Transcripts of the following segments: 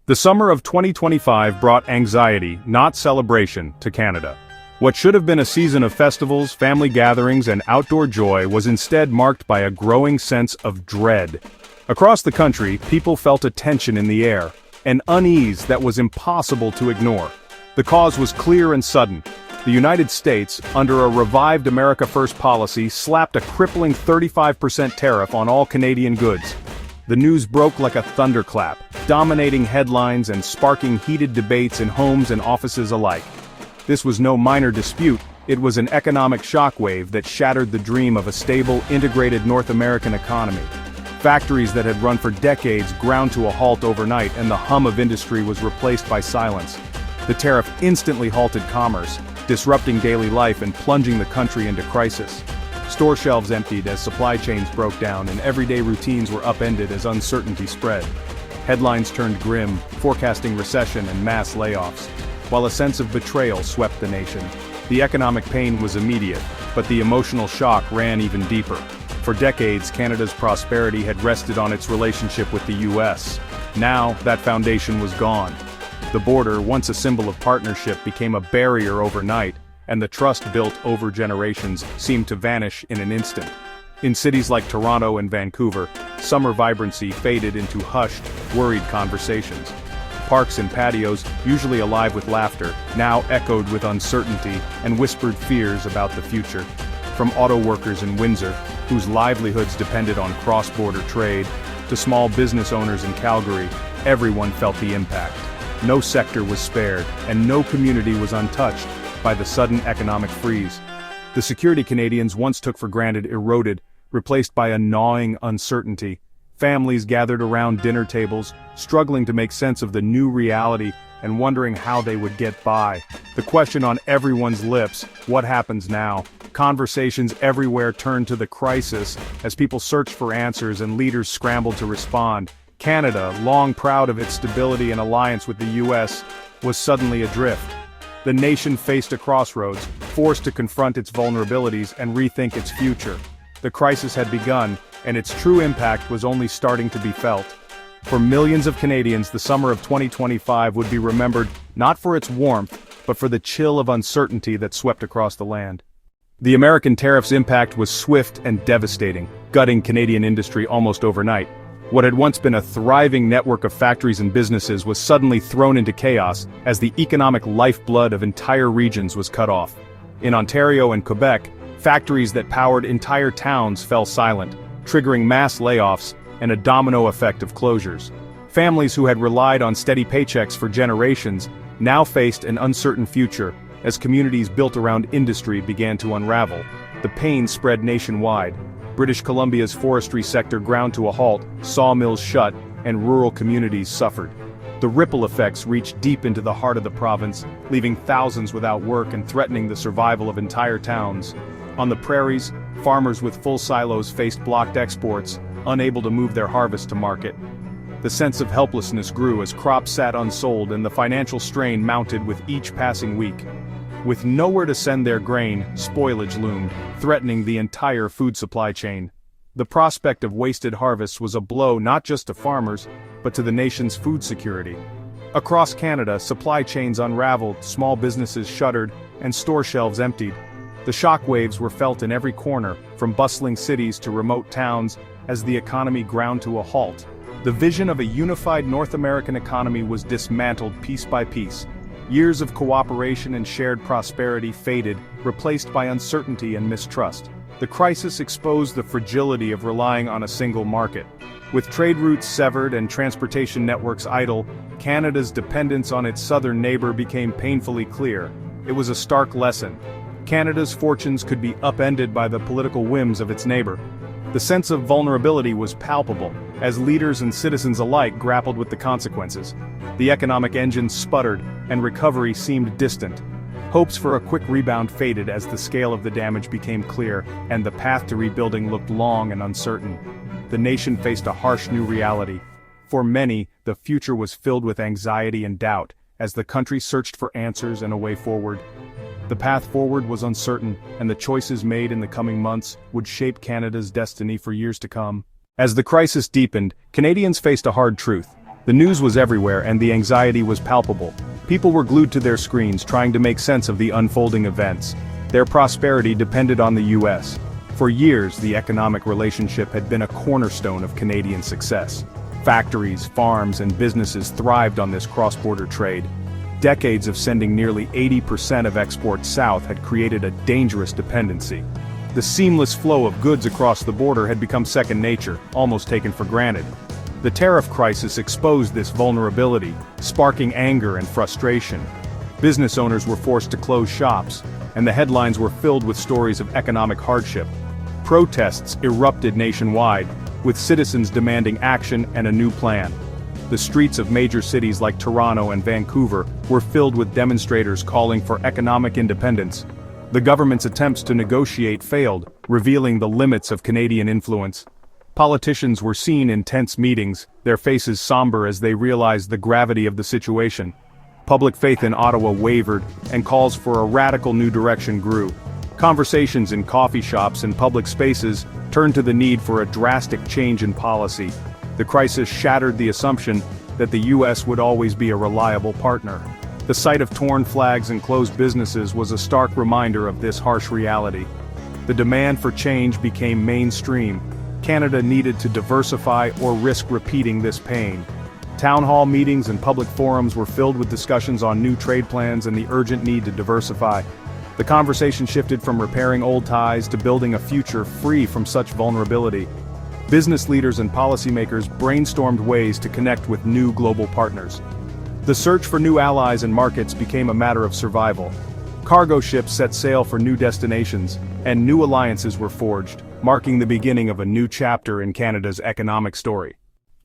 The summer of 2025 brought anxiety, not celebration, to Canada. What should have been a season of festivals, family gatherings, and outdoor joy was instead marked by a growing sense of dread. Across the country, people felt a tension in the air, an unease that was impossible to ignore. The cause was clear and sudden. The United States, under a revived America First policy, slapped a crippling 35% tariff on all Canadian goods. The news broke like a thunderclap, dominating headlines and sparking heated debates in homes and offices alike. This was no minor dispute, it was an economic shockwave that shattered the dream of a stable, integrated North American economy. Factories that had run for decades ground to a halt overnight, and the hum of industry was replaced by silence. The tariff instantly halted commerce, disrupting daily life and plunging the country into crisis. Store shelves emptied as supply chains broke down, and everyday routines were upended as uncertainty spread. Headlines turned grim, forecasting recession and mass layoffs, while a sense of betrayal swept the nation. The economic pain was immediate, but the emotional shock ran even deeper. For decades, Canada's prosperity had rested on its relationship with the U.S. Now, that foundation was gone. The border, once a symbol of partnership, became a barrier overnight, and the trust built over generations seemed to vanish in an instant. In cities like Toronto and Vancouver, summer vibrancy faded into hushed, worried conversations. Parks and patios, usually alive with laughter, now echoed with uncertainty and whispered fears about the future. From auto workers in Windsor, whose livelihoods depended on cross-border trade, to small business owners in Calgary, everyone felt the impact. No sector was spared, and no community was untouched by the sudden economic freeze. The security Canadians once took for granted eroded, replaced by a gnawing uncertainty. Families gathered around dinner tables, struggling to make sense of the new reality and wondering how they would get by. The question on everyone's lips, what happens now? Conversations everywhere turned to the crisis as people searched for answers and leaders scrambled to respond. Canada, long proud of its stability and alliance with the U.S., was suddenly adrift. The nation faced a crossroads, forced to confront its vulnerabilities and rethink its future. The crisis had begun, and its true impact was only starting to be felt. For millions of Canadians, the summer of 2025 would be remembered not for its warmth, but for the chill of uncertainty that swept across the land. The American tariff's impact was swift and devastating, gutting Canadian industry almost overnight. What had once been a thriving network of factories and businesses was suddenly thrown into chaos as the economic lifeblood of entire regions was cut off. In Ontario and Quebec, factories that powered entire towns fell silent, triggering mass layoffs and a domino effect of closures. Families who had relied on steady paychecks for generations now faced an uncertain future as communities built around industry began to unravel. The pain spread nationwide. British Columbia's forestry sector ground to a halt, sawmills shut, and rural communities suffered. The ripple effects reached deep into the heart of the province, leaving thousands without work and threatening the survival of entire towns. On the prairies, farmers with full silos faced blocked exports, unable to move their harvest to market. The sense of helplessness grew as crops sat unsold and the financial strain mounted with each passing week. With nowhere to send their grain, spoilage loomed, threatening the entire food supply chain. The prospect of wasted harvests was a blow not just to farmers, but to the nation's food security. Across Canada, supply chains unraveled, small businesses shuttered, and store shelves emptied. The shockwaves were felt in every corner, from bustling cities to remote towns, as the economy ground to a halt. The vision of a unified North American economy was dismantled piece by piece. Years of cooperation and shared prosperity faded, replaced by uncertainty and mistrust. The crisis exposed the fragility of relying on a single market. With trade routes severed and transportation networks idle, Canada's dependence on its southern neighbor became painfully clear. It was a stark lesson. Canada's fortunes could be upended by the political whims of its neighbor. The sense of vulnerability was palpable, as leaders and citizens alike grappled with the consequences. The economic engine sputtered, and recovery seemed distant. Hopes for a quick rebound faded as the scale of the damage became clear, and the path to rebuilding looked long and uncertain. The nation faced a harsh new reality. For many, the future was filled with anxiety and doubt, as the country searched for answers and a way forward. The path forward was uncertain, and the choices made in the coming months would shape Canada's destiny for years to come. As the crisis deepened, Canadians faced a hard truth. The news was everywhere and the anxiety was palpable. People were glued to their screens trying to make sense of the unfolding events. Their prosperity depended on the US. For years, the economic relationship had been a cornerstone of Canadian success. Factories, farms, and businesses thrived on this cross-border trade. Decades of sending nearly 80% of exports south had created a dangerous dependency. The seamless flow of goods across the border had become second nature, almost taken for granted. The tariff crisis exposed this vulnerability, sparking anger and frustration. Business owners were forced to close shops, and the headlines were filled with stories of economic hardship. Protests erupted nationwide, with citizens demanding action and a new plan. The streets of major cities like Toronto and Vancouver were filled with demonstrators calling for economic independence. The government's attempts to negotiate failed, revealing the limits of Canadian influence. Politicians were seen in tense meetings, their faces somber as they realized the gravity of the situation. Public faith in Ottawa wavered, and calls for a radical new direction grew. Conversations in coffee shops and public spaces turned to the need for a drastic change in policy. The crisis shattered the assumption that the US would always be a reliable partner. The sight of torn flags and closed businesses was a stark reminder of this harsh reality. The demand for change became mainstream. Canada needed to diversify or risk repeating this pain. Town hall meetings and public forums were filled with discussions on new trade plans and the urgent need to diversify. The conversation shifted from repairing old ties to building a future free from such vulnerability. Business leaders and policymakers brainstormed ways to connect with new global partners. The search for new allies and markets became a matter of survival. Cargo ships set sail for new destinations, and new alliances were forged, marking the beginning of a new chapter in Canada's economic story.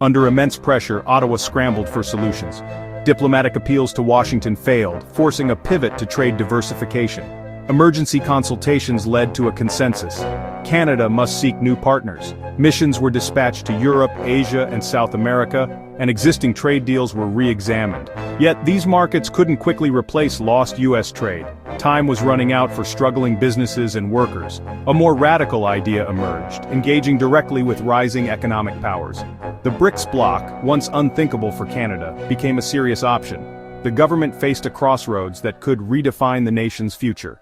Under immense pressure, Ottawa scrambled for solutions. Diplomatic appeals to Washington failed, forcing a pivot to trade diversification. Emergency consultations led to a consensus. Canada must seek new partners. Missions were dispatched to Europe, Asia, and South America, and existing trade deals were re-examined. Yet these markets couldn't quickly replace lost US trade. Time was running out for struggling businesses and workers. A more radical idea emerged, engaging directly with rising economic powers. The BRICS Bloc, once unthinkable for Canada, became a serious option. The government faced a crossroads that could redefine the nation's future.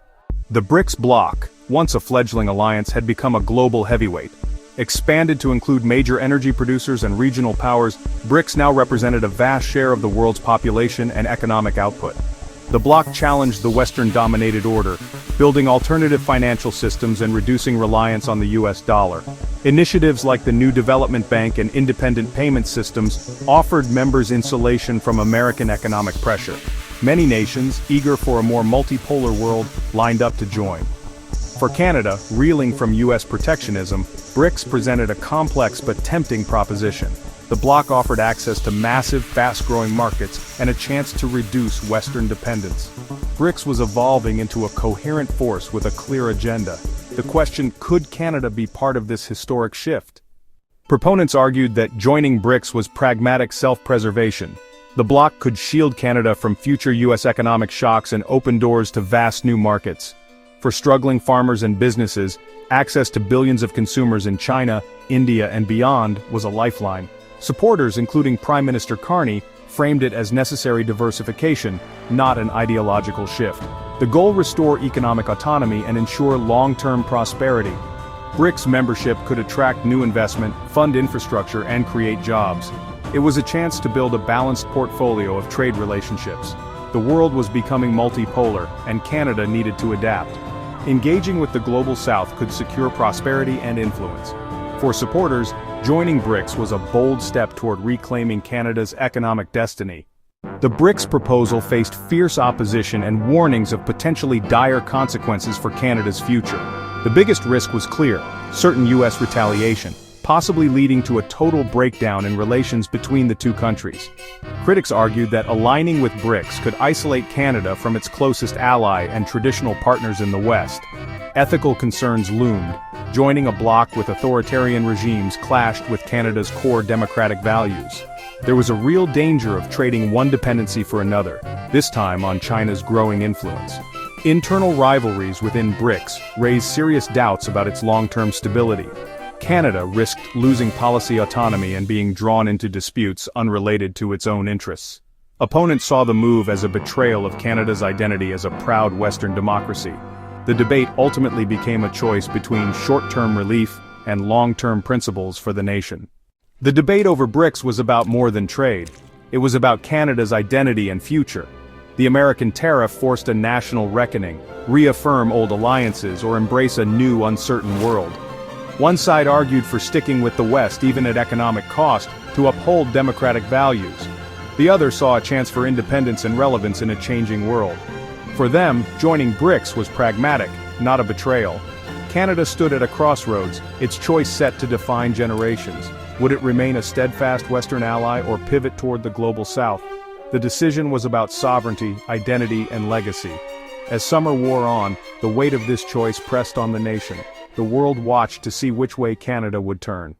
The BRICS Bloc, once a fledgling alliance, had become a global heavyweight. Expanded to include major energy producers and regional powers, BRICS now represented a vast share of the world's population and economic output. The bloc challenged the Western-dominated order, building alternative financial systems and reducing reliance on the US dollar. Initiatives like the New Development Bank and independent payment systems offered members insulation from American economic pressure. Many nations, eager for a more multipolar world, lined up to join. For Canada, reeling from US protectionism, BRICS presented a complex but tempting proposition. The bloc offered access to massive, fast-growing markets and a chance to reduce Western dependence. BRICS was evolving into a coherent force with a clear agenda. The question, could Canada be part of this historic shift? Proponents argued that joining BRICS was pragmatic self-preservation. The bloc could shield Canada from future US economic shocks and open doors to vast new markets. For struggling farmers and businesses, access to billions of consumers in China, India, and beyond was a lifeline. Supporters, including Prime Minister Carney, framed it as necessary diversification, not an ideological shift. The goal: restore economic autonomy and ensure long-term prosperity. BRICS membership could attract new investment, fund infrastructure, and create jobs. It was a chance to build a balanced portfolio of trade relationships. The world was becoming multipolar, and Canada needed to adapt. Engaging with the Global South could secure prosperity and influence. For supporters, joining BRICS was a bold step toward reclaiming Canada's economic destiny. The BRICS proposal faced fierce opposition and warnings of potentially dire consequences for Canada's future. The biggest risk was clear: certain US retaliation, possibly leading to a total breakdown in relations between the two countries. Critics argued that aligning with BRICS could isolate Canada from its closest ally and traditional partners in the West. Ethical concerns loomed. Joining a bloc with authoritarian regimes clashed with Canada's core democratic values. There was a real danger of trading one dependency for another, this time on China's growing influence. Internal rivalries within BRICS raised serious doubts about its long-term stability. Canada risked losing policy autonomy and being drawn into disputes unrelated to its own interests. Opponents saw the move as a betrayal of Canada's identity as a proud Western democracy. The debate ultimately became a choice between short-term relief and long-term principles for the nation. The debate over BRICS was about more than trade. It was about Canada's identity and future. The American tariff forced a national reckoning, reaffirm old alliances or embrace a new uncertain world. One side argued for sticking with the West even at economic cost to uphold democratic values. The other saw a chance for independence and relevance in a changing world. For them, joining BRICS was pragmatic, not a betrayal. Canada stood at a crossroads, its choice set to define generations. Would it remain a steadfast Western ally or pivot toward the global South? The decision was about sovereignty, identity, and legacy. As summer wore on, the weight of this choice pressed on the nation. The world watched to see which way Canada would turn.